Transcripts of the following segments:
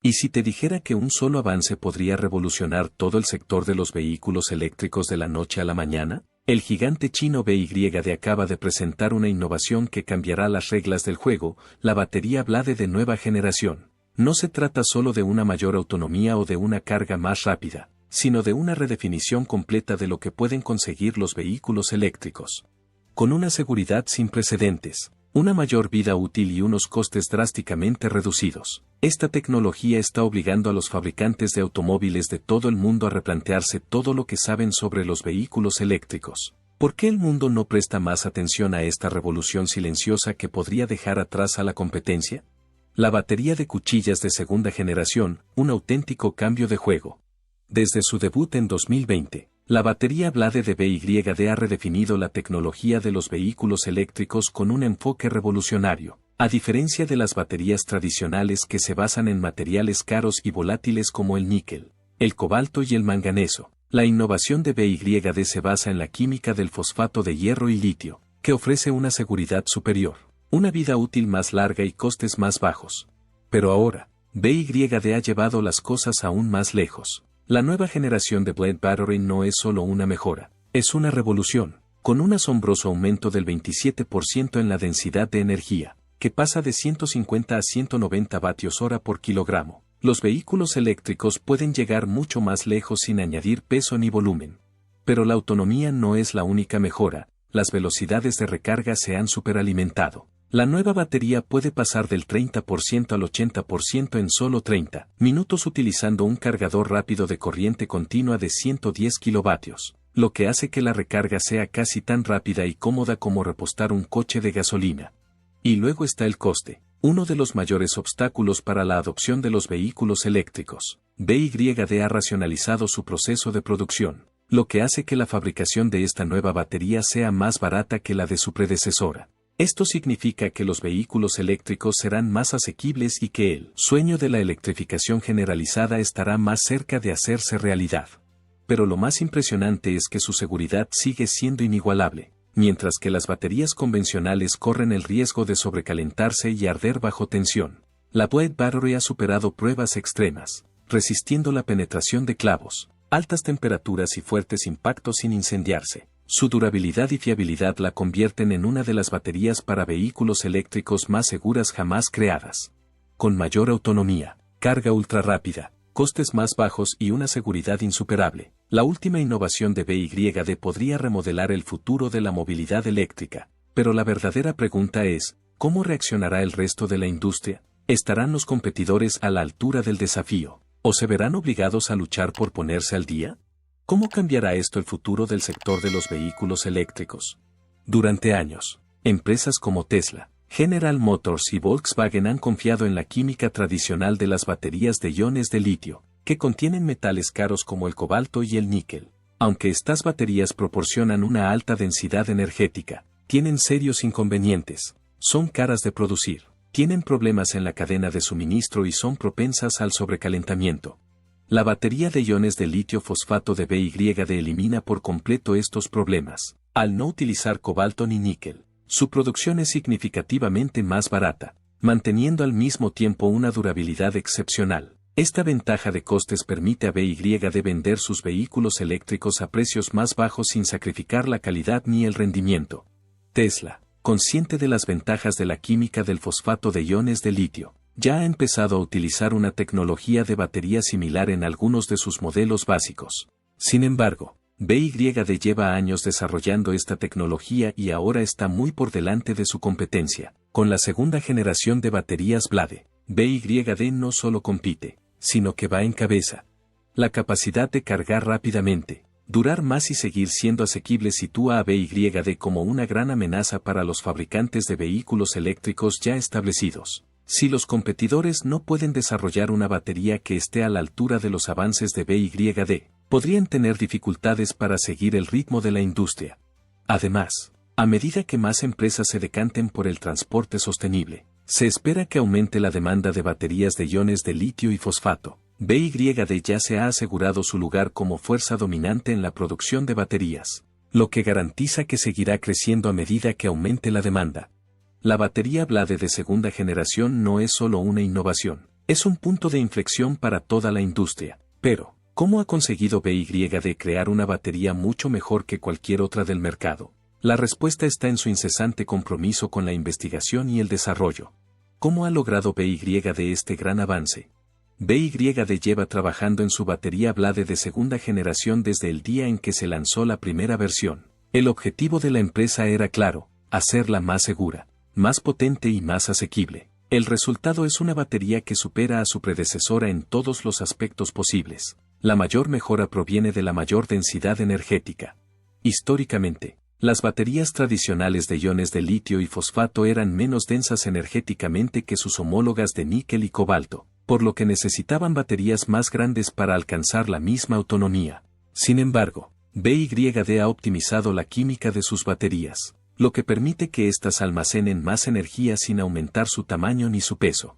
¿Y si te dijera que un solo avance podría revolucionar todo el sector de los vehículos eléctricos de la noche a la mañana? El gigante chino BYD acaba de presentar una innovación que cambiará las reglas del juego, la batería Blade de nueva generación. No se trata solo de una mayor autonomía o de una carga más rápida, sino de una redefinición completa de lo que pueden conseguir los vehículos eléctricos. Con una seguridad sin precedentes, una mayor vida útil y unos costes drásticamente reducidos. Esta tecnología está obligando a los fabricantes de automóviles de todo el mundo a replantearse todo lo que saben sobre los vehículos eléctricos. ¿Por qué el mundo no presta más atención a esta revolución silenciosa que podría dejar atrás a la competencia? La batería de cuchillas de segunda generación, un auténtico cambio de juego. Desde su debut en 2020, la batería Blade de BYD ha redefinido la tecnología de los vehículos eléctricos con un enfoque revolucionario. A diferencia de las baterías tradicionales que se basan en materiales caros y volátiles como el níquel, el cobalto y el manganeso, la innovación de BYD se basa en la química del fosfato de hierro y litio, que ofrece una seguridad superior, una vida útil más larga y costes más bajos. Pero ahora, BYD ha llevado las cosas aún más lejos. La nueva generación de Blade Battery no es solo una mejora, es una revolución, con un asombroso aumento del 27% en la densidad de energía, que pasa de 150 a 190 vatios hora por kilogramo. Los vehículos eléctricos pueden llegar mucho más lejos sin añadir peso ni volumen. Pero la autonomía no es la única mejora, las velocidades de recarga se han superalimentado. La nueva batería puede pasar del 30% al 80% en solo 30 minutos utilizando un cargador rápido de corriente continua de 110 kilovatios, lo que hace que la recarga sea casi tan rápida y cómoda como repostar un coche de gasolina. Y luego está el coste, uno de los mayores obstáculos para la adopción de los vehículos eléctricos. BYD ha racionalizado su proceso de producción, lo que hace que la fabricación de esta nueva batería sea más barata que la de su predecesora. Esto significa que los vehículos eléctricos serán más asequibles y que el sueño de la electrificación generalizada estará más cerca de hacerse realidad. Pero lo más impresionante es que su seguridad sigue siendo inigualable, mientras que las baterías convencionales corren el riesgo de sobrecalentarse y arder bajo tensión. La Blade Battery ha superado pruebas extremas, resistiendo la penetración de clavos, altas temperaturas y fuertes impactos sin incendiarse. Su durabilidad y fiabilidad la convierten en una de las baterías para vehículos eléctricos más seguras jamás creadas. Con mayor autonomía, carga ultra rápida, costes más bajos y una seguridad insuperable, la última innovación de BYD podría remodelar el futuro de la movilidad eléctrica. Pero la verdadera pregunta es, ¿cómo reaccionará el resto de la industria? ¿Estarán los competidores a la altura del desafío? ¿O se verán obligados a luchar por ponerse al día? ¿Cómo cambiará esto el futuro del sector de los vehículos eléctricos? Durante años, empresas como Tesla, General Motors y Volkswagen han confiado en la química tradicional de las baterías de iones de litio, que contienen metales caros como el cobalto y el níquel. Aunque estas baterías proporcionan una alta densidad energética, tienen serios inconvenientes, son caras de producir, tienen problemas en la cadena de suministro y son propensas al sobrecalentamiento. La batería de iones de litio fosfato de BYD elimina por completo estos problemas. Al no utilizar cobalto ni níquel, su producción es significativamente más barata, manteniendo al mismo tiempo una durabilidad excepcional. Esta ventaja de costes permite a BYD vender sus vehículos eléctricos a precios más bajos sin sacrificar la calidad ni el rendimiento. Tesla, consciente de las ventajas de la química del fosfato de iones de litio, ya ha empezado a utilizar una tecnología de batería similar en algunos de sus modelos básicos. Sin embargo, BYD lleva años desarrollando esta tecnología y ahora está muy por delante de su competencia. Con la segunda generación de baterías Blade, BYD no solo compite, sino que va en cabeza. La capacidad de cargar rápidamente, durar más y seguir siendo asequible sitúa a BYD como una gran amenaza para los fabricantes de vehículos eléctricos ya establecidos. Si los competidores no pueden desarrollar una batería que esté a la altura de los avances de BYD, podrían tener dificultades para seguir el ritmo de la industria. Además, a medida que más empresas se decanten por el transporte sostenible, se espera que aumente la demanda de baterías de iones de litio y fosfato. BYD ya se ha asegurado su lugar como fuerza dominante en la producción de baterías, lo que garantiza que seguirá creciendo a medida que aumente la demanda. La batería Blade de segunda generación no es solo una innovación, Es un punto de inflexión para toda la industria. Pero, ¿cómo ha conseguido BYD crear una batería mucho mejor que cualquier otra del mercado? La respuesta está en su incesante compromiso con la investigación y el desarrollo. ¿Cómo ha logrado BYD este gran avance? BYD lleva trabajando en su batería Blade de segunda generación desde el día en que se lanzó la primera versión. El objetivo de la empresa era claro: hacerla más segura, más potente y más asequible. El resultado es una batería que supera a su predecesora en todos los aspectos posibles. La mayor mejora proviene de la mayor densidad energética. Históricamente, las baterías tradicionales de iones de litio y fosfato eran menos densas energéticamente que sus homólogas de níquel y cobalto, por lo que necesitaban baterías más grandes para alcanzar la misma autonomía. Sin embargo, BYD ha optimizado la química de sus baterías, lo que permite que éstas almacenen más energía sin aumentar su tamaño ni su peso.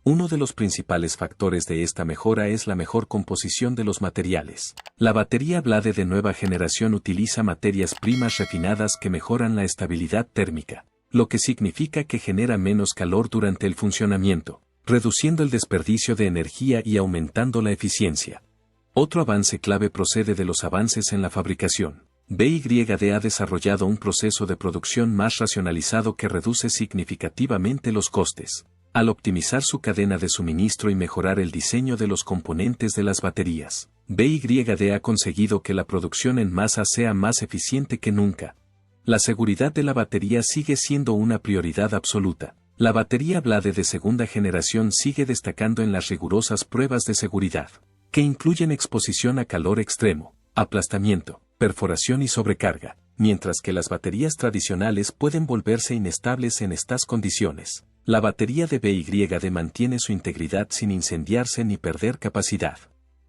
Uno de los principales factores de esta mejora es la mejor composición de los materiales. La batería Blade de nueva generación utiliza materias primas refinadas que mejoran la estabilidad térmica, lo que significa que genera menos calor durante el funcionamiento, reduciendo el desperdicio de energía y aumentando la eficiencia. Otro avance clave procede de los avances en la fabricación. BYD ha desarrollado un proceso de producción más racionalizado que reduce significativamente los costes, al optimizar su cadena de suministro y mejorar el diseño de los componentes de las baterías. BYD ha conseguido que la producción en masa sea más eficiente que nunca. La seguridad de la batería sigue siendo una prioridad absoluta. La batería Blade de segunda generación sigue destacando en las rigurosas pruebas de seguridad, que incluyen exposición a calor extremo, aplastamiento, perforación y sobrecarga, mientras que las baterías tradicionales pueden volverse inestables en estas condiciones. La batería de BYD mantiene su integridad sin incendiarse ni perder capacidad.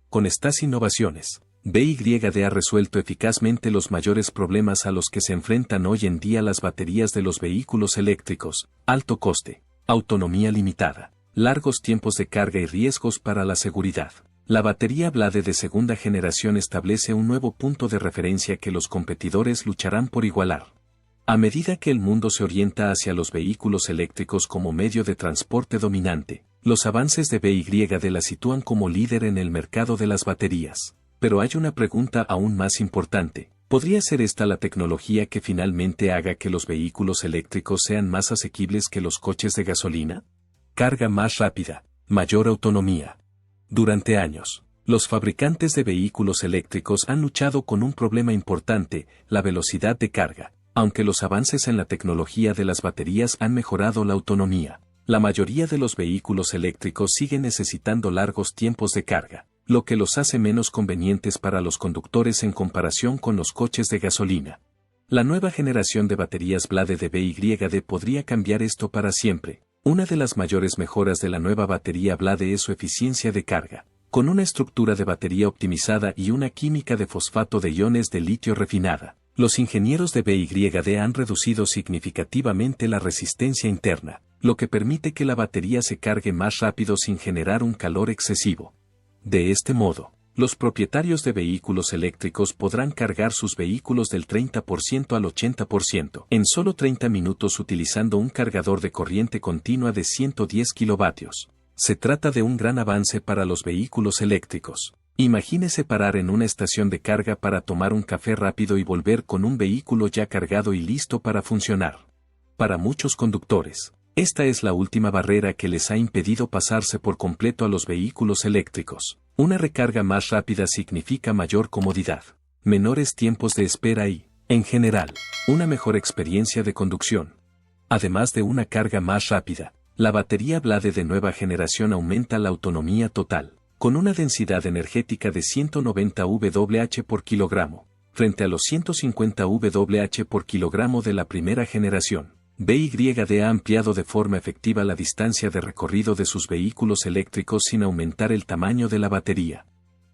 Con estas innovaciones, BYD ha resuelto eficazmente los mayores problemas a los que se enfrentan hoy en día las baterías de los vehículos eléctricos: alto coste, autonomía limitada, largos tiempos de carga y riesgos para la seguridad. La batería Blade de segunda generación establece un nuevo punto de referencia que los competidores lucharán por igualar. A medida que el mundo se orienta hacia los vehículos eléctricos como medio de transporte dominante, los avances de BYD la sitúan como líder en el mercado de las baterías. Pero hay una pregunta aún más importante: ¿podría ser esta la tecnología que finalmente haga que los vehículos eléctricos sean más asequibles que los coches de gasolina? Carga más rápida, mayor autonomía. Durante años, los fabricantes de vehículos eléctricos han luchado con un problema importante: la velocidad de carga. Aunque los avances en la tecnología de las baterías han mejorado la autonomía, la mayoría de los vehículos eléctricos siguen necesitando largos tiempos de carga, lo que los hace menos convenientes para los conductores en comparación con los coches de gasolina. La nueva generación de baterías Blade de BYD podría cambiar esto para siempre. Una de las mayores mejoras de la nueva batería Blade es su eficiencia de carga, con una estructura de batería optimizada y una química de fosfato de iones de litio refinada. Los ingenieros de BYD han reducido significativamente la resistencia interna, lo que permite que la batería se cargue más rápido sin generar un calor excesivo. De este modo, los propietarios de vehículos eléctricos podrán cargar sus vehículos del 30% al 80% en solo 30 minutos utilizando un cargador de corriente continua de 110 kilovatios. Se trata de un gran avance para los vehículos eléctricos. Imagínese parar en una estación de carga para tomar un café rápido y volver con un vehículo ya cargado y listo para funcionar. Para muchos conductores, esta es la última barrera que les ha impedido pasarse por completo a los vehículos eléctricos. Una recarga más rápida significa mayor comodidad, menores tiempos de espera y, en general, una mejor experiencia de conducción. Además de una carga más rápida, la batería Blade de nueva generación aumenta la autonomía total, con una densidad energética de 190 Wh por kilogramo, frente a los 150 Wh por kilogramo de la primera generación. BYD ha ampliado de forma efectiva la distancia de recorrido de sus vehículos eléctricos sin aumentar el tamaño de la batería.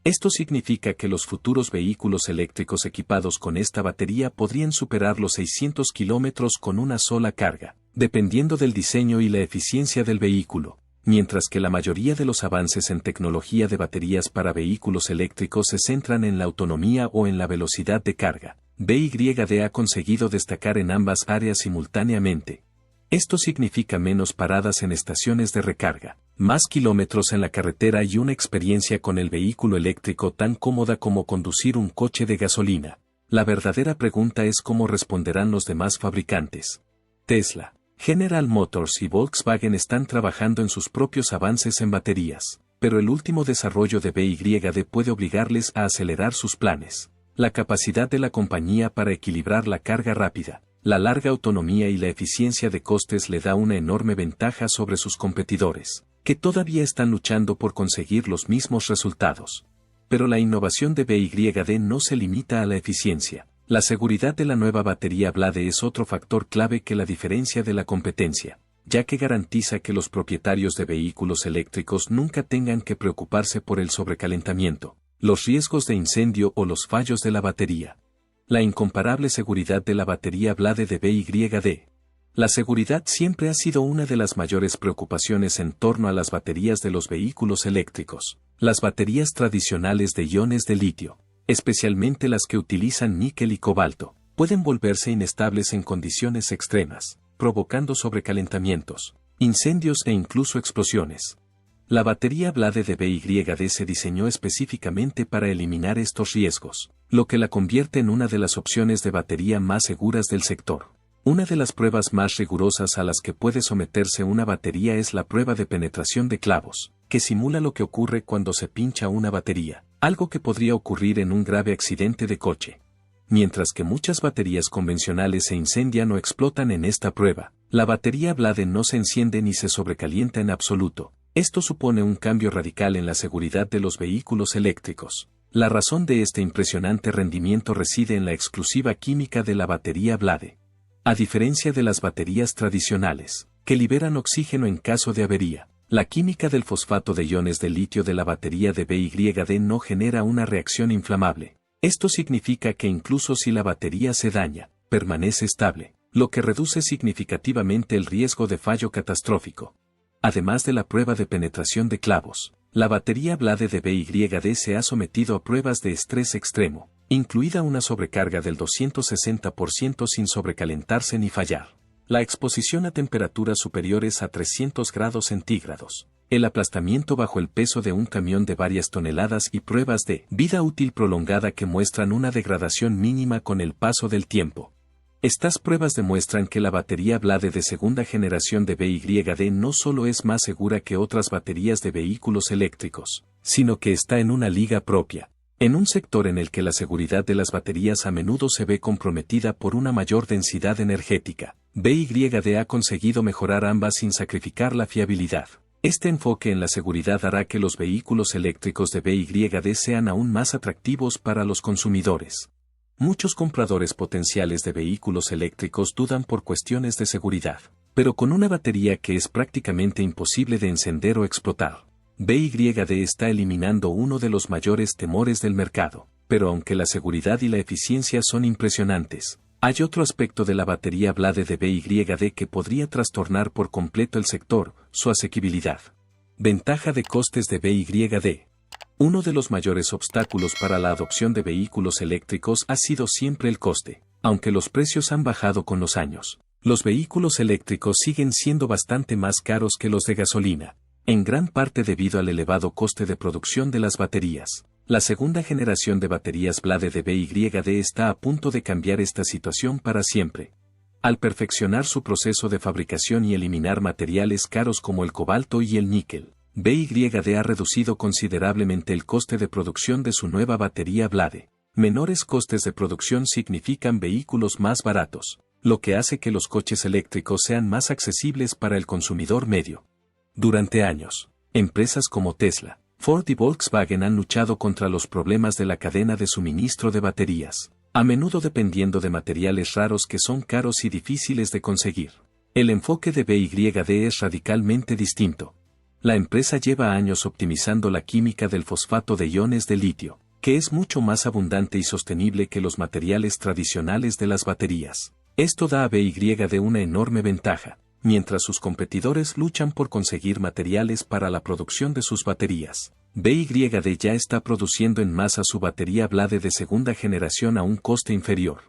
Esto significa que los futuros vehículos eléctricos equipados con esta batería podrían superar los 600 kilómetros con una sola carga, dependiendo del diseño y la eficiencia del vehículo. Mientras que la mayoría de los avances en tecnología de baterías para vehículos eléctricos se centran en la autonomía o en la velocidad de carga, BYD ha conseguido destacar en ambas áreas simultáneamente. Esto significa menos paradas en estaciones de recarga, más kilómetros en la carretera y una experiencia con el vehículo eléctrico tan cómoda como conducir un coche de gasolina. La verdadera pregunta es cómo responderán los demás fabricantes. Tesla, General Motors y Volkswagen están trabajando en sus propios avances en baterías, pero el último desarrollo de BYD puede obligarles a acelerar sus planes. La capacidad de la compañía para equilibrar la carga rápida, la larga autonomía y la eficiencia de costes le da una enorme ventaja sobre sus competidores, que todavía están luchando por conseguir los mismos resultados. Pero la innovación de BYD no se limita a la eficiencia. La seguridad de la nueva batería Blade es otro factor clave que la diferencia de la competencia, ya que garantiza que los propietarios de vehículos eléctricos nunca tengan que preocuparse por el sobrecalentamiento, los riesgos de incendio o los fallos de la batería. La incomparable seguridad de la batería Blade de BYD. La seguridad siempre ha sido una de las mayores preocupaciones en torno a las baterías de los vehículos eléctricos. Las baterías tradicionales de iones de litio, especialmente las que utilizan níquel y cobalto, pueden volverse inestables en condiciones extremas, provocando sobrecalentamientos, incendios e incluso explosiones. La batería Blade de BYD se diseñó específicamente para eliminar estos riesgos, lo que la convierte en una de las opciones de batería más seguras del sector. Una de las pruebas más rigurosas a las que puede someterse una batería es la prueba de penetración de clavos, que simula lo que ocurre cuando se pincha una batería, algo que podría ocurrir en un grave accidente de coche. Mientras que muchas baterías convencionales se incendian o explotan en esta prueba, la batería Blade no se enciende ni se sobrecalienta en absoluto. Esto supone un cambio radical en la seguridad de los vehículos eléctricos. La razón de este impresionante rendimiento reside en la exclusiva química de la batería Blade. A diferencia de las baterías tradicionales, que liberan oxígeno en caso de avería, la química del fosfato de iones de litio de la batería de BYD no genera una reacción inflamable. Esto significa que incluso si la batería se daña, permanece estable, lo que reduce significativamente el riesgo de fallo catastrófico. Además de la prueba de penetración de clavos, la batería Blade de BYD se ha sometido a pruebas de estrés extremo, incluida una sobrecarga del 260% sin sobrecalentarse ni fallar. La exposición a temperaturas superiores a 300 grados centígrados, el aplastamiento bajo el peso de un camión de varias toneladas y pruebas de vida útil prolongada que muestran una degradación mínima con el paso del tiempo. Estas pruebas demuestran que la batería Blade de segunda generación de BYD no solo es más segura que otras baterías de vehículos eléctricos, sino que está en una liga propia. En un sector en el que la seguridad de las baterías a menudo se ve comprometida por una mayor densidad energética, BYD ha conseguido mejorar ambas sin sacrificar la fiabilidad. Este enfoque en la seguridad hará que los vehículos eléctricos de BYD sean aún más atractivos para los consumidores. Muchos compradores potenciales de vehículos eléctricos dudan por cuestiones de seguridad, pero con una batería que es prácticamente imposible de encender o explotar, BYD está eliminando uno de los mayores temores del mercado. Pero aunque la seguridad y la eficiencia son impresionantes, hay otro aspecto de la batería Blade de BYD que podría trastornar por completo el sector: su asequibilidad. Ventaja de costes de BYD. Uno de los mayores obstáculos para la adopción de vehículos eléctricos ha sido siempre el coste. Aunque los precios han bajado con los años, los vehículos eléctricos siguen siendo bastante más caros que los de gasolina, en gran parte debido al elevado coste de producción de las baterías. La segunda generación de baterías Blade de BYD está a punto de cambiar esta situación para siempre. Al perfeccionar su proceso de fabricación y eliminar materiales caros como el cobalto y el níquel, BYD ha reducido considerablemente el coste de producción de su nueva batería Blade. Menores costes de producción significan vehículos más baratos, lo que hace que los coches eléctricos sean más accesibles para el consumidor medio. Durante años, empresas como Tesla, Ford y Volkswagen han luchado contra los problemas de la cadena de suministro de baterías, a menudo dependiendo de materiales raros que son caros y difíciles de conseguir. El enfoque de BYD es radicalmente distinto. La empresa lleva años optimizando la química del fosfato de iones de litio, que es mucho más abundante y sostenible que los materiales tradicionales de las baterías. Esto da a BYD una enorme ventaja, mientras sus competidores luchan por conseguir materiales para la producción de sus baterías. BYD ya está produciendo en masa su batería Blade de segunda generación a un coste inferior.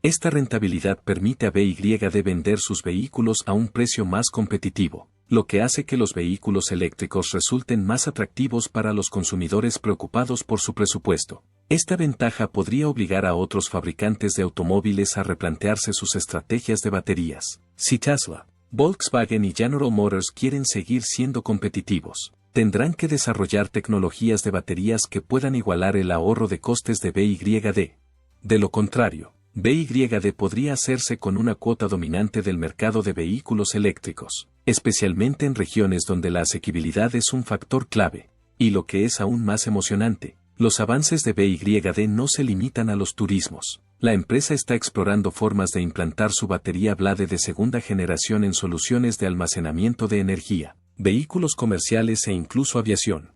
Esta rentabilidad permite a BYD vender sus vehículos a un precio más competitivo, lo que hace que los vehículos eléctricos resulten más atractivos para los consumidores preocupados por su presupuesto. Esta ventaja podría obligar a otros fabricantes de automóviles a replantearse sus estrategias de baterías. Si Tesla, Volkswagen y General Motors quieren seguir siendo competitivos, tendrán que desarrollar tecnologías de baterías que puedan igualar el ahorro de costes de BYD. De lo contrario, BYD podría hacerse con una cuota dominante del mercado de vehículos eléctricos, especialmente en regiones donde la asequibilidad es un factor clave. Y lo que es aún más emocionante, los avances de BYD no se limitan a los turismos. La empresa está explorando formas de implantar su batería Blade de segunda generación en soluciones de almacenamiento de energía, vehículos comerciales e incluso aviación.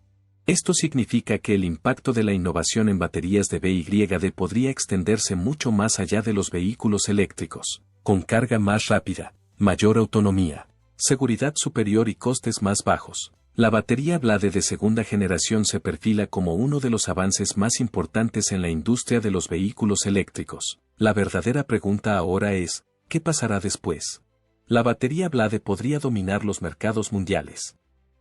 Esto significa que el impacto de la innovación en baterías de BYD podría extenderse mucho más allá de los vehículos eléctricos, con carga más rápida, mayor autonomía, seguridad superior y costes más bajos. La batería Blade de segunda generación se perfila como uno de los avances más importantes en la industria de los vehículos eléctricos. La verdadera pregunta ahora es, ¿qué pasará después? La batería Blade podría dominar los mercados mundiales,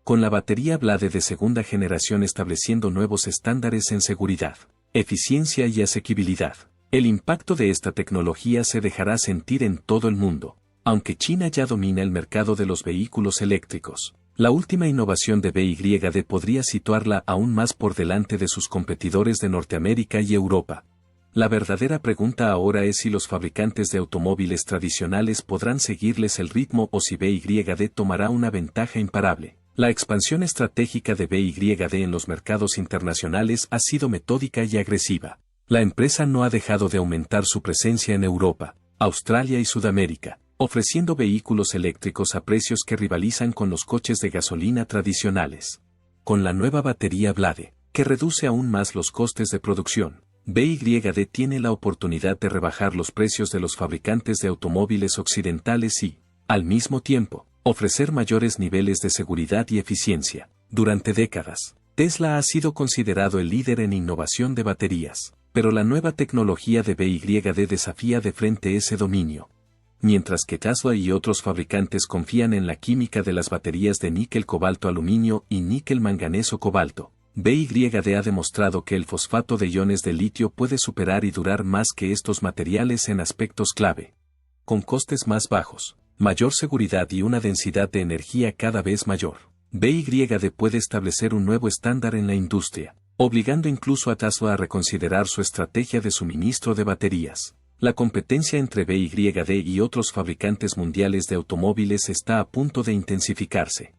con la batería Blade de segunda generación estableciendo nuevos estándares en seguridad, eficiencia y asequibilidad. El impacto de esta tecnología se dejará sentir en todo el mundo, aunque China ya domina el mercado de los vehículos eléctricos. La última innovación de BYD podría situarla aún más por delante de sus competidores de Norteamérica y Europa. La verdadera pregunta ahora es si los fabricantes de automóviles tradicionales podrán seguirles el ritmo o si BYD tomará una ventaja imparable. La expansión estratégica de BYD en los mercados internacionales ha sido metódica y agresiva. La empresa no ha dejado de aumentar su presencia en Europa, Australia y Sudamérica, ofreciendo vehículos eléctricos a precios que rivalizan con los coches de gasolina tradicionales. Con la nueva batería Blade, que reduce aún más los costes de producción, BYD tiene la oportunidad de rebajar los precios de los fabricantes de automóviles occidentales y, al mismo tiempo, ofrecer mayores niveles de seguridad y eficiencia. Durante décadas, Tesla ha sido considerado el líder en innovación de baterías, pero la nueva tecnología de BYD desafía de frente ese dominio. Mientras que Tesla y otros fabricantes confían en la química de las baterías de níquel-cobalto-aluminio y níquel-manganeso-cobalto, BYD ha demostrado que el fosfato de iones de litio puede superar y durar más que estos materiales en aspectos clave. Con costes más bajos, mayor seguridad y una densidad de energía cada vez mayor, BYD puede establecer un nuevo estándar en la industria, obligando incluso a Tesla a reconsiderar su estrategia de suministro de baterías. La competencia entre BYD y otros fabricantes mundiales de automóviles está a punto de intensificarse.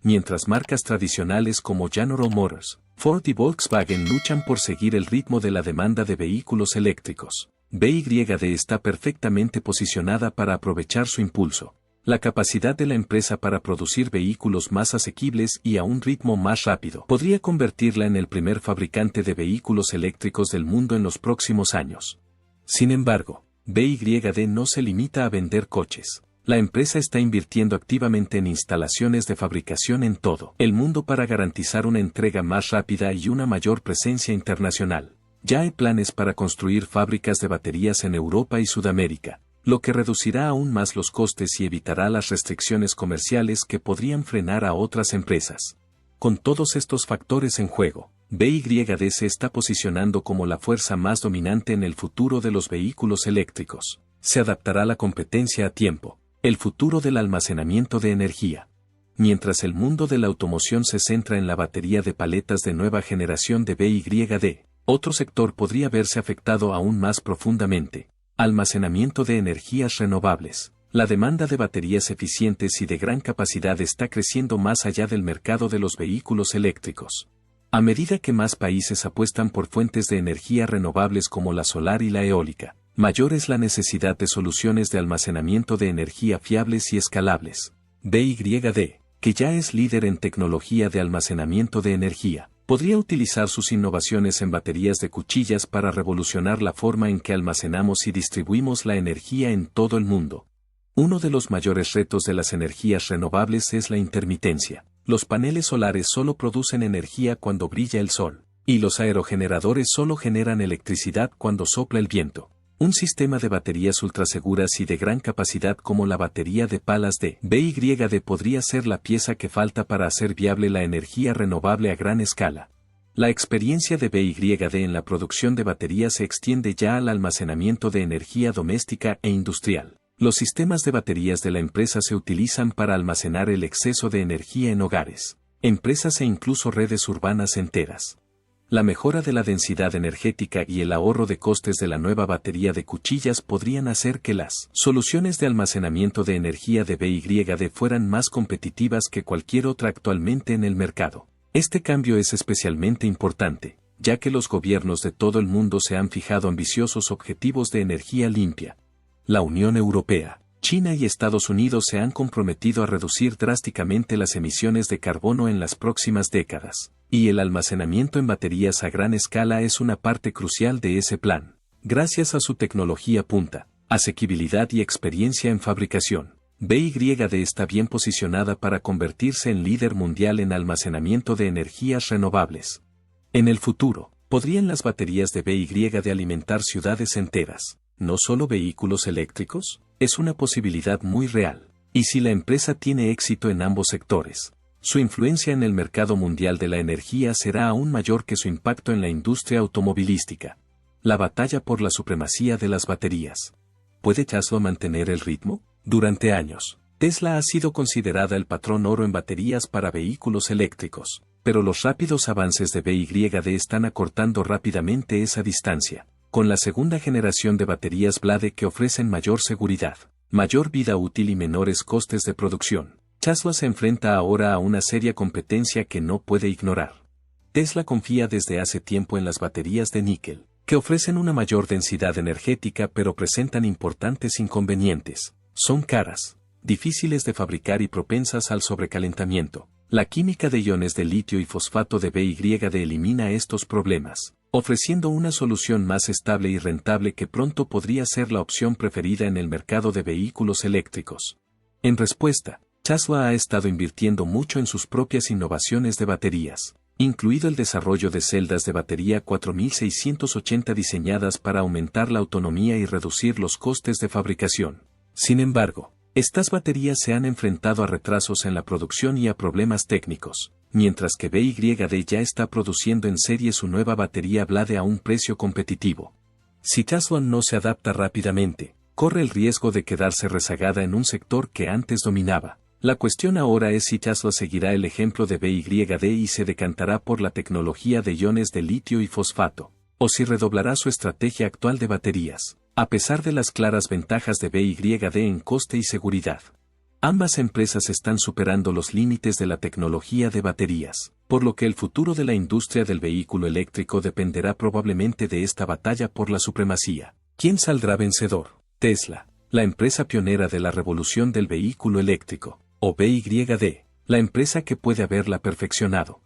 Mientras marcas tradicionales como General Motors, Ford y Volkswagen luchan por seguir el ritmo de la demanda de vehículos eléctricos, BYD está perfectamente posicionada para aprovechar su impulso. La capacidad de la empresa para producir vehículos más asequibles y a un ritmo más rápido podría convertirla en el primer fabricante de vehículos eléctricos del mundo en los próximos años. Sin embargo, BYD no se limita a vender coches. La empresa está invirtiendo activamente en instalaciones de fabricación en todo el mundo para garantizar una entrega más rápida y una mayor presencia internacional. Ya hay planes para construir fábricas de baterías en Europa y Sudamérica, lo que reducirá aún más los costes y evitará las restricciones comerciales que podrían frenar a otras empresas. Con todos estos factores en juego, BYD se está posicionando como la fuerza más dominante en el futuro de los vehículos eléctricos. Se adaptará a la competencia a tiempo. El futuro del almacenamiento de energía. Mientras el mundo de la automoción se centra en la batería de paletas de nueva generación de BYD, otro sector podría verse afectado aún más profundamente. Almacenamiento de energías renovables. La demanda de baterías eficientes y de gran capacidad está creciendo más allá del mercado de los vehículos eléctricos. A medida que más países apuestan por fuentes de energía renovables como la solar y la eólica, mayor es la necesidad de soluciones de almacenamiento de energía fiables y escalables. BYD, que ya es líder en tecnología de almacenamiento de energía, podría utilizar sus innovaciones en baterías de cuchillas para revolucionar la forma en que almacenamos y distribuimos la energía en todo el mundo. Uno de los mayores retos de las energías renovables es la intermitencia. Los paneles solares solo producen energía cuando brilla el sol, y los aerogeneradores solo generan electricidad cuando sopla el viento. Un sistema de baterías ultraseguras y de gran capacidad como la batería de palas de BYD podría ser la pieza que falta para hacer viable la energía renovable a gran escala. La experiencia de BYD en la producción de baterías se extiende ya al almacenamiento de energía doméstica e industrial. Los sistemas de baterías de la empresa se utilizan para almacenar el exceso de energía en hogares, empresas e incluso redes urbanas enteras. La mejora de la densidad energética y el ahorro de costes de la nueva batería de cuchillas podrían hacer que las soluciones de almacenamiento de energía de BYD fueran más competitivas que cualquier otra actualmente en el mercado. Este cambio es especialmente importante, ya que los gobiernos de todo el mundo se han fijado ambiciosos objetivos de energía limpia. La Unión Europea, China y Estados Unidos se han comprometido a reducir drásticamente las emisiones de carbono en las próximas décadas, y el almacenamiento en baterías a gran escala es una parte crucial de ese plan. Gracias a su tecnología punta, asequibilidad y experiencia en fabricación, BYD está bien posicionada para convertirse en líder mundial en almacenamiento de energías renovables. En el futuro, ¿podrían las baterías de BYD alimentar ciudades enteras, no solo vehículos eléctricos? Es una posibilidad muy real. Y si la empresa tiene éxito en ambos sectores, su influencia en el mercado mundial de la energía será aún mayor que su impacto en la industria automovilística. La batalla por la supremacía de las baterías. ¿Puede Tesla mantener el ritmo? Durante años, Tesla ha sido considerada el patrón oro en baterías para vehículos eléctricos, pero los rápidos avances de BYD están acortando rápidamente esa distancia, con la segunda generación de baterías Blade que ofrecen mayor seguridad, mayor vida útil y menores costes de producción. Tesla se enfrenta ahora a una seria competencia que no puede ignorar. Tesla confía desde hace tiempo en las baterías de níquel, que ofrecen una mayor densidad energética pero presentan importantes inconvenientes. Son caras, difíciles de fabricar y propensas al sobrecalentamiento. La química de iones de litio y fosfato de BYD elimina estos problemas, ofreciendo una solución más estable y rentable que pronto podría ser la opción preferida en el mercado de vehículos eléctricos. En respuesta, Tesla ha estado invirtiendo mucho en sus propias innovaciones de baterías, incluido el desarrollo de celdas de batería 4680 diseñadas para aumentar la autonomía y reducir los costes de fabricación. Sin embargo, estas baterías se han enfrentado a retrasos en la producción y a problemas técnicos, mientras que BYD ya está produciendo en serie su nueva batería Blade a un precio competitivo. Si Tesla no se adapta rápidamente, corre el riesgo de quedarse rezagada en un sector que antes dominaba. La cuestión ahora es si Tesla seguirá el ejemplo de BYD y se decantará por la tecnología de iones de litio y fosfato, o si redoblará su estrategia actual de baterías, a pesar de las claras ventajas de BYD en coste y seguridad. Ambas empresas están superando los límites de la tecnología de baterías, por lo que el futuro de la industria del vehículo eléctrico dependerá probablemente de esta batalla por la supremacía. ¿Quién saldrá vencedor? Tesla, la empresa pionera de la revolución del vehículo eléctrico, o BYD, la empresa que puede haberla perfeccionado.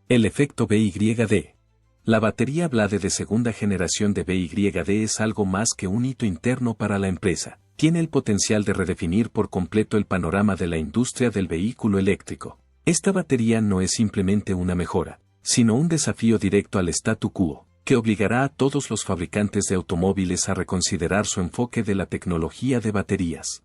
El efecto BYD. La batería Blade de segunda generación de BYD es algo más que un hito interno para la empresa. Tiene el potencial de redefinir por completo el panorama de la industria del vehículo eléctrico. Esta batería no es simplemente una mejora, sino un desafío directo al statu quo, que obligará a todos los fabricantes de automóviles a reconsiderar su enfoque de la tecnología de baterías.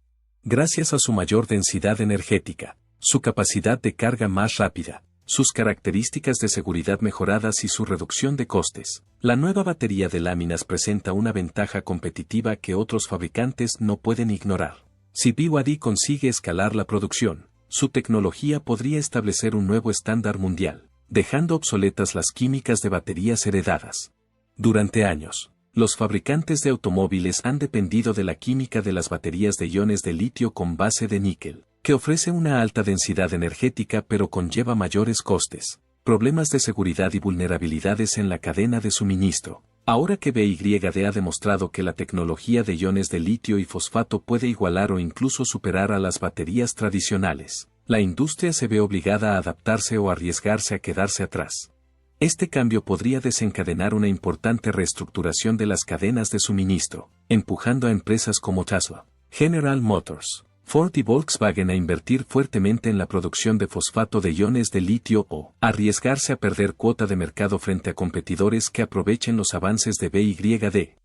Gracias a su mayor densidad energética, su capacidad de carga más rápida, sus características de seguridad mejoradas y su reducción de costes, la nueva batería de láminas presenta una ventaja competitiva que otros fabricantes no pueden ignorar. Si BYD consigue escalar la producción, su tecnología podría establecer un nuevo estándar mundial, dejando obsoletas las químicas de baterías heredadas. Durante años, los fabricantes de automóviles han dependido de la química de las baterías de iones de litio con base de níquel, que ofrece una alta densidad energética pero conlleva mayores costes, problemas de seguridad y vulnerabilidades en la cadena de suministro. Ahora que BYD ha demostrado que la tecnología de iones de litio y fosfato puede igualar o incluso superar a las baterías tradicionales, la industria se ve obligada a adaptarse o arriesgarse a quedarse atrás. Este cambio podría desencadenar una importante reestructuración de las cadenas de suministro, empujando a empresas como Tesla, General Motors, Ford y Volkswagen a invertir fuertemente en la producción de fosfato de iones de litio o arriesgarse a perder cuota de mercado frente a competidores que aprovechen los avances de BYD.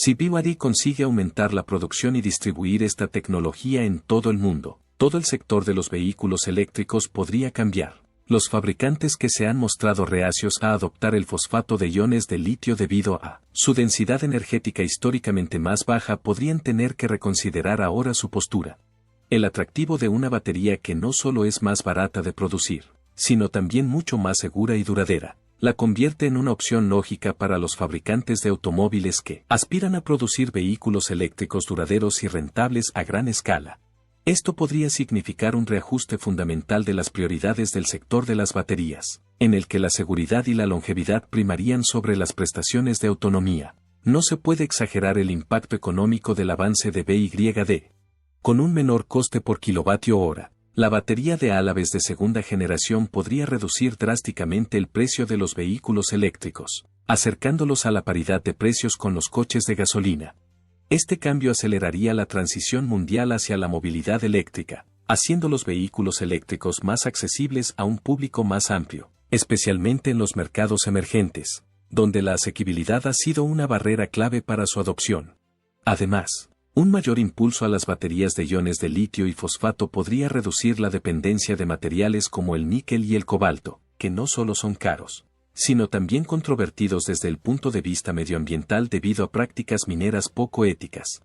Si BYD consigue aumentar la producción y distribuir esta tecnología en todo el mundo, todo el sector de los vehículos eléctricos podría cambiar. Los fabricantes que se han mostrado reacios a adoptar el fosfato de iones de litio debido a su densidad energética históricamente más baja podrían tener que reconsiderar ahora su postura. El atractivo de una batería que no solo es más barata de producir, sino también mucho más segura y duradera, la convierte en una opción lógica para los fabricantes de automóviles que aspiran a producir vehículos eléctricos duraderos y rentables a gran escala. Esto podría significar un reajuste fundamental de las prioridades del sector de las baterías, en el que la seguridad y la longevidad primarían sobre las prestaciones de autonomía. No se puede exagerar el impacto económico del avance de BYD. Con un menor coste por kilovatio hora, la batería de Álabes de segunda generación podría reducir drásticamente el precio de los vehículos eléctricos, acercándolos a la paridad de precios con los coches de gasolina. Este cambio aceleraría la transición mundial hacia la movilidad eléctrica, haciendo los vehículos eléctricos más accesibles a un público más amplio, especialmente en los mercados emergentes, donde la asequibilidad ha sido una barrera clave para su adopción. Además, un mayor impulso a las baterías de iones de litio y fosfato podría reducir la dependencia de materiales como el níquel y el cobalto, que no solo son caros, sino también controvertidos desde el punto de vista medioambiental debido a prácticas mineras poco éticas.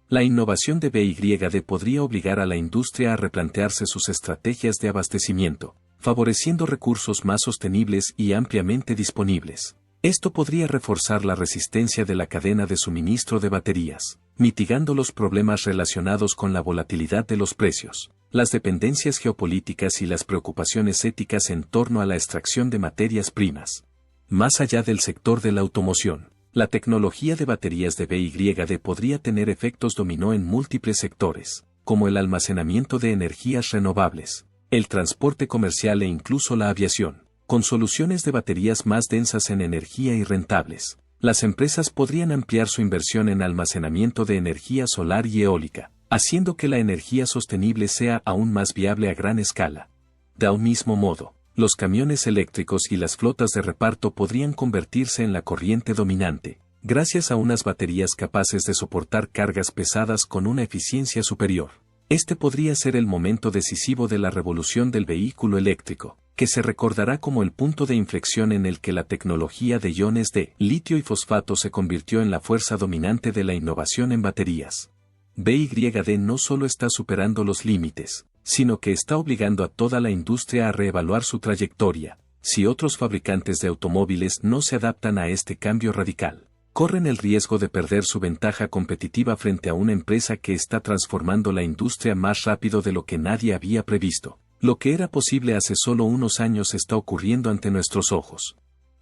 La innovación de BYD podría obligar a la industria a replantearse sus estrategias de abastecimiento, favoreciendo recursos más sostenibles y ampliamente disponibles. Esto podría reforzar la resistencia de la cadena de suministro de baterías, mitigando los problemas relacionados con la volatilidad de los precios, las dependencias geopolíticas y las preocupaciones éticas en torno a la extracción de materias primas. Más allá del sector de la automoción, la tecnología de baterías de BYD podría tener efectos dominó en múltiples sectores, como el almacenamiento de energías renovables, el transporte comercial e incluso la aviación. Con soluciones de baterías más densas en energía y rentables, las empresas podrían ampliar su inversión en almacenamiento de energía solar y eólica, haciendo que la energía sostenible sea aún más viable a gran escala. De un mismo modo, los camiones eléctricos y las flotas de reparto podrían convertirse en la corriente dominante, gracias a unas baterías capaces de soportar cargas pesadas con una eficiencia superior. Este podría ser el momento decisivo de la revolución del vehículo eléctrico, que se recordará como el punto de inflexión en el que la tecnología de iones de litio y fosfato se convirtió en la fuerza dominante de la innovación en baterías. BYD no solo está superando los límites, sino que está obligando a toda la industria a reevaluar su trayectoria. Si otros fabricantes de automóviles no se adaptan a este cambio radical, corren el riesgo de perder su ventaja competitiva frente a una empresa que está transformando la industria más rápido de lo que nadie había previsto. Lo que era posible hace solo unos años está ocurriendo ante nuestros ojos.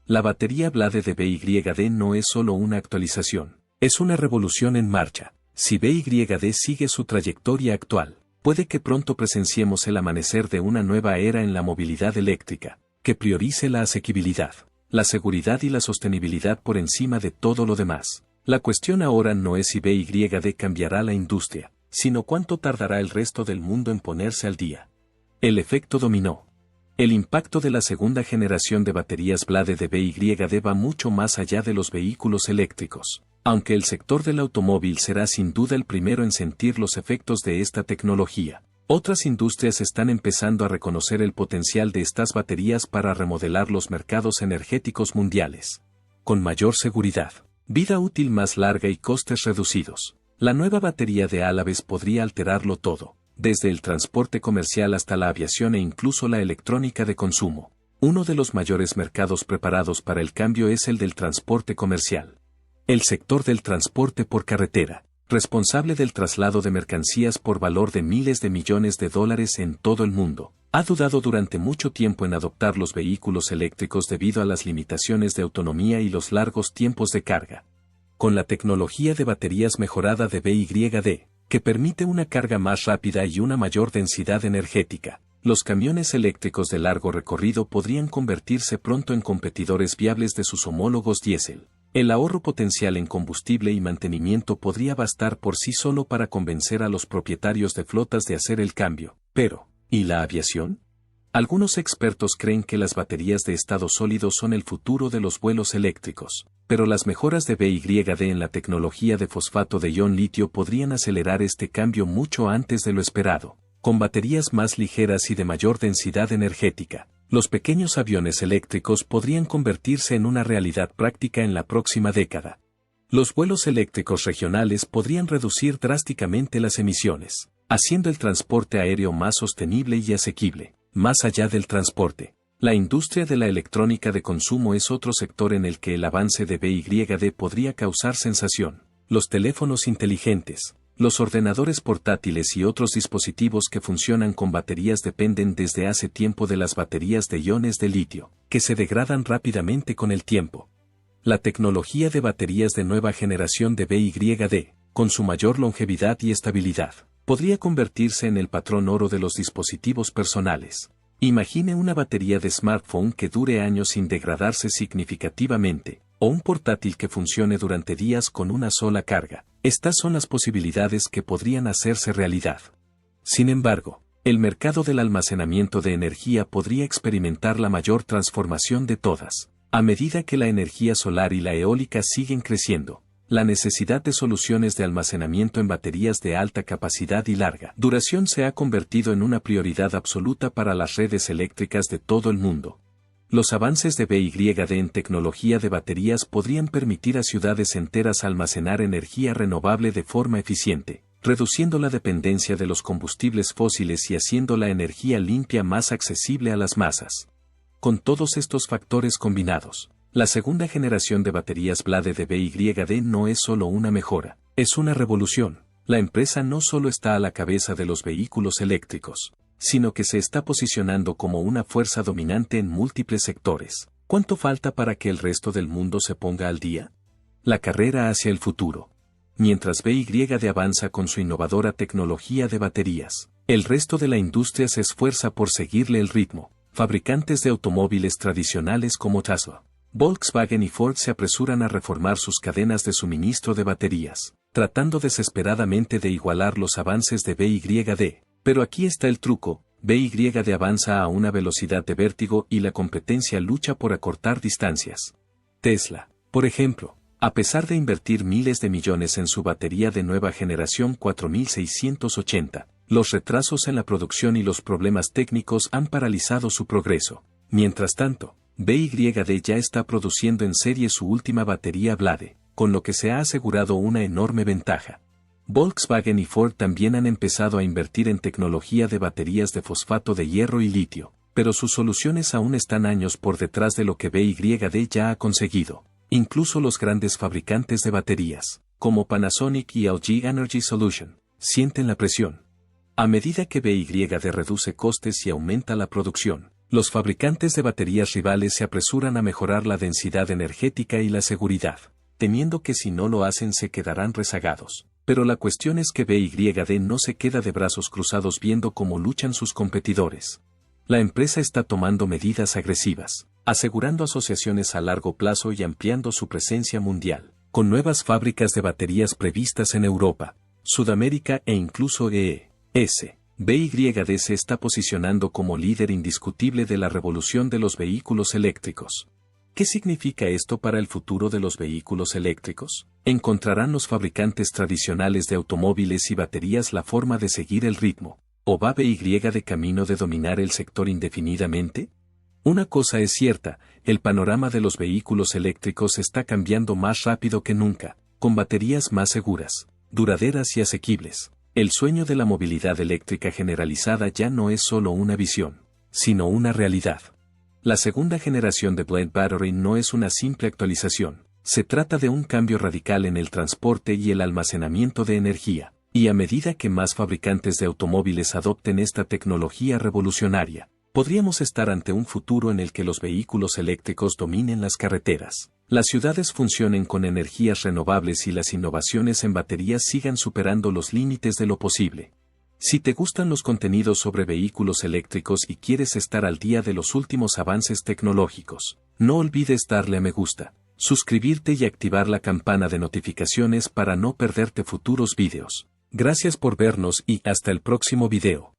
La batería Blade de BYD no es solo una actualización, es una revolución en marcha. Si BYD sigue su trayectoria actual, puede que pronto presenciemos el amanecer de una nueva era en la movilidad eléctrica, que priorice la asequibilidad, la seguridad y la sostenibilidad por encima de todo lo demás. La cuestión ahora no es si BYD cambiará la industria, sino cuánto tardará el resto del mundo en ponerse al día. El efecto dominó. El impacto de la segunda generación de baterías Blade de BYD va mucho más allá de los vehículos eléctricos. Aunque el sector del automóvil será sin duda el primero en sentir los efectos de esta tecnología, otras industrias están empezando a reconocer el potencial de estas baterías para remodelar los mercados energéticos mundiales. Con mayor seguridad, vida útil más larga y costes reducidos, la nueva batería de Álabes podría alterarlo todo, desde el transporte comercial hasta la aviación e incluso la electrónica de consumo. Uno de los mayores mercados preparados para el cambio es el del transporte comercial. El sector del transporte por carretera, responsable del traslado de mercancías por valor de miles de millones de dólares en todo el mundo, ha dudado durante mucho tiempo en adoptar los vehículos eléctricos debido a las limitaciones de autonomía y los largos tiempos de carga. Con la tecnología de baterías mejorada de BYD, que permite una carga más rápida y una mayor densidad energética, los camiones eléctricos de largo recorrido podrían convertirse pronto en competidores viables de sus homólogos diésel. El ahorro potencial en combustible y mantenimiento podría bastar por sí solo para convencer a los propietarios de flotas de hacer el cambio. Pero, ¿y la aviación? Algunos expertos creen que las baterías de estado sólido son el futuro de los vuelos eléctricos, pero pero las mejoras de BYD en la tecnología de fosfato de ion litio podrían acelerar este cambio mucho antes de lo esperado. Con baterías más ligeras y de mayor densidad energética, los pequeños aviones eléctricos podrían convertirse en una realidad práctica en la próxima década. Los vuelos eléctricos regionales podrían reducir drásticamente las emisiones, haciendo el transporte aéreo más sostenible y asequible. Más allá del transporte, la industria de la electrónica de consumo es otro sector en el que el avance de BYD podría causar sensación. Los teléfonos inteligentes, los ordenadores portátiles y otros dispositivos que funcionan con baterías dependen desde hace tiempo de las baterías de iones de litio, que se degradan rápidamente con el tiempo. La tecnología de baterías de nueva generación de BYD, con su mayor longevidad y estabilidad, podría convertirse en el patrón oro de los dispositivos personales. Imagine una batería de smartphone que dure años sin degradarse significativamente, o un portátil que funcione durante días con una sola carga. Estas son las posibilidades que podrían hacerse realidad. Sin embargo, el mercado del almacenamiento de energía podría experimentar la mayor transformación de todas. A medida que la energía solar y la eólica siguen creciendo, la necesidad de soluciones de almacenamiento en baterías de alta capacidad y larga duración se ha convertido en una prioridad absoluta para las redes eléctricas de todo el mundo. Los avances de BYD en tecnología de baterías podrían permitir a ciudades enteras almacenar energía renovable de forma eficiente, reduciendo la dependencia de los combustibles fósiles y haciendo la energía limpia más accesible a las masas. Con todos estos factores combinados, la segunda generación de baterías Blade de BYD no es solo una mejora, es una revolución. La empresa no solo está a la cabeza de los vehículos eléctricos, sino que se está posicionando como una fuerza dominante en múltiples sectores. ¿Cuánto falta para que el resto del mundo se ponga al día? La carrera hacia el futuro. Mientras BYD avanza con su innovadora tecnología de baterías, el resto de la industria se esfuerza por seguirle el ritmo. Fabricantes de automóviles tradicionales como Tesla, Volkswagen y Ford se apresuran a reformar sus cadenas de suministro de baterías, tratando desesperadamente de igualar los avances de BYD. Pero aquí está el truco: BYD avanza a una velocidad de vértigo y la competencia lucha por acortar distancias. Tesla, por ejemplo, a pesar de invertir miles de millones en su batería de nueva generación 4680, los retrasos en la producción y los problemas técnicos han paralizado su progreso. Mientras tanto, BYD ya está produciendo en serie su última batería Blade, con lo que se ha asegurado una enorme ventaja. Volkswagen y Ford también han empezado a invertir en tecnología de baterías de fosfato de hierro y litio, pero sus soluciones aún están años por detrás de lo que BYD ya ha conseguido. Incluso los grandes fabricantes de baterías, como Panasonic y LG Energy Solution, sienten la presión. A medida que BYD reduce costes y aumenta la producción, los fabricantes de baterías rivales se apresuran a mejorar la densidad energética y la seguridad, temiendo que si no lo hacen se quedarán rezagados. Pero la cuestión es que BYD no se queda de brazos cruzados viendo cómo luchan sus competidores. La empresa está tomando medidas agresivas, asegurando asociaciones a largo plazo y ampliando su presencia mundial, con nuevas fábricas de baterías previstas en Europa, Sudamérica e incluso ES. BYD se está posicionando como líder indiscutible de la revolución de los vehículos eléctricos. ¿Qué significa esto para el futuro de los vehículos eléctricos? ¿Encontrarán los fabricantes tradicionales de automóviles y baterías la forma de seguir el ritmo? ¿O va BYD camino de dominar el sector indefinidamente? Una cosa es cierta, el panorama de los vehículos eléctricos está cambiando más rápido que nunca, con baterías más seguras, duraderas y asequibles. El sueño de la movilidad eléctrica generalizada ya no es solo una visión, sino una realidad. La segunda generación de Blade Battery no es una simple actualización, se trata de un cambio radical en el transporte y el almacenamiento de energía, y a medida que más fabricantes de automóviles adopten esta tecnología revolucionaria, podríamos estar ante un futuro en el que los vehículos eléctricos dominen las carreteras, las ciudades funcionen con energías renovables y las innovaciones en baterías sigan superando los límites de lo posible. Si te gustan los contenidos sobre vehículos eléctricos y quieres estar al día de los últimos avances tecnológicos, no olvides darle a me gusta, suscribirte y activar la campana de notificaciones para no perderte futuros videos. Gracias por vernos y hasta el próximo video.